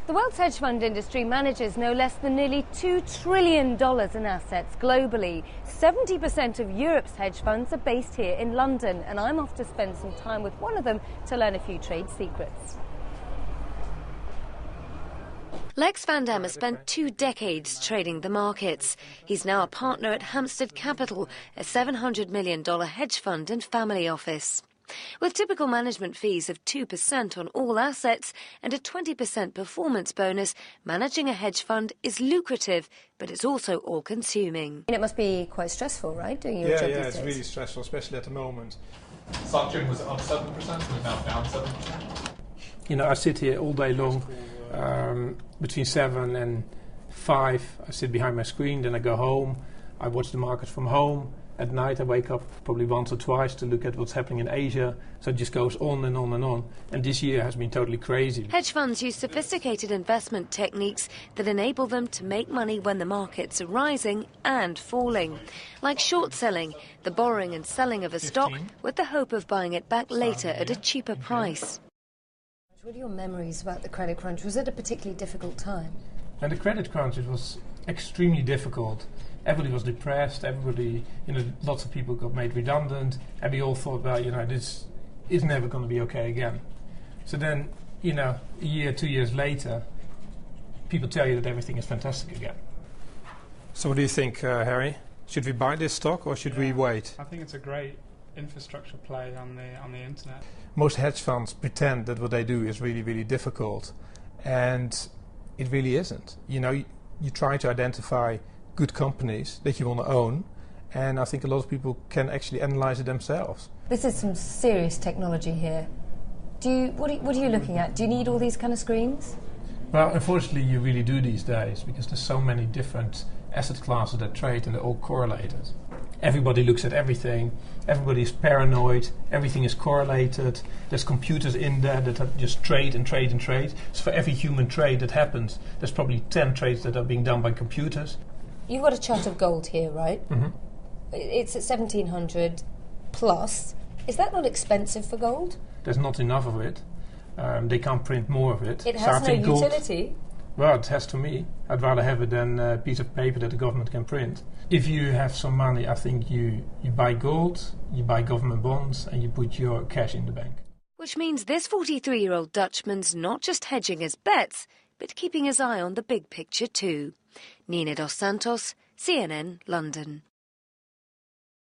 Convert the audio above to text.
The world's hedge fund industry manages no less than nearly $2 trillion in assets globally. 70% of Europe's hedge funds are based here in London, and I'm off to spend some time with one of them to learn a few trade secrets. Lex van Dam has spent 2 decades trading the markets. He's now a partner at Hampstead Capital, a $700 million hedge fund and family office. With typical management fees of 2% on all assets and a 20% performance bonus, managing a hedge fund is lucrative, but it's also all-consuming. It must be quite stressful, right, doing your job these days? Yeah, it's really stressful, especially at the moment. Stock was up 7%, we're now down 7%. You know, I sit here all day long, between 7 and 5. I sit behind my screen, then I go home. I watch the market from home. At night I wake up probably once or twice to look at what's happening in Asia. So it just goes on and on and on. And this year has been totally crazy. Hedge funds use sophisticated investment techniques that enable them to make money when the markets are rising and falling. Like short selling, the borrowing and selling of a stock with the hope of buying it back later at a cheaper price. What are your memories about the credit crunch? Was it a particularly difficult time? And the credit crunch, it was extremely difficult. Everybody was depressed, everybody, lots of people got made redundant, and we all thought, well, this is never going to be okay again. So then, a year, 2 years later, people tell you that everything is fantastic again. So what do you think, Harry? Should we buy this stock or should we wait? I think it's a great infrastructure play on the internet. Most hedge funds pretend that what they do is really, really difficult, and it really isn't. You try to identify good companies that you want to own, and I think a lot of people can actually analyze it themselves. This is some serious technology here. What are you looking at? Do you need all these kind of screens? Well, unfortunately you really do these days, because there's so many different asset classes that trade and they're all correlated. Everybody looks at everything, everybody is paranoid, everything is correlated, there's computers in there that just trade and trade and trade. So for every human trade that happens, there's probably 10 trades that are being done by computers. You've got a chart of gold here, right? Mm-hmm. It's at 1700 plus. Is that not expensive for gold? There's not enough of it. They can't print more of it. It has no utility. Well, it has to me. I'd rather have it than a piece of paper that the government can print. If you have some money, I think you buy gold, you buy government bonds, and you put your cash in the bank. Which means this 43-year-old Dutchman's not just hedging his bets, but keeping his eye on the big picture too. Nina dos Santos, CNN, London.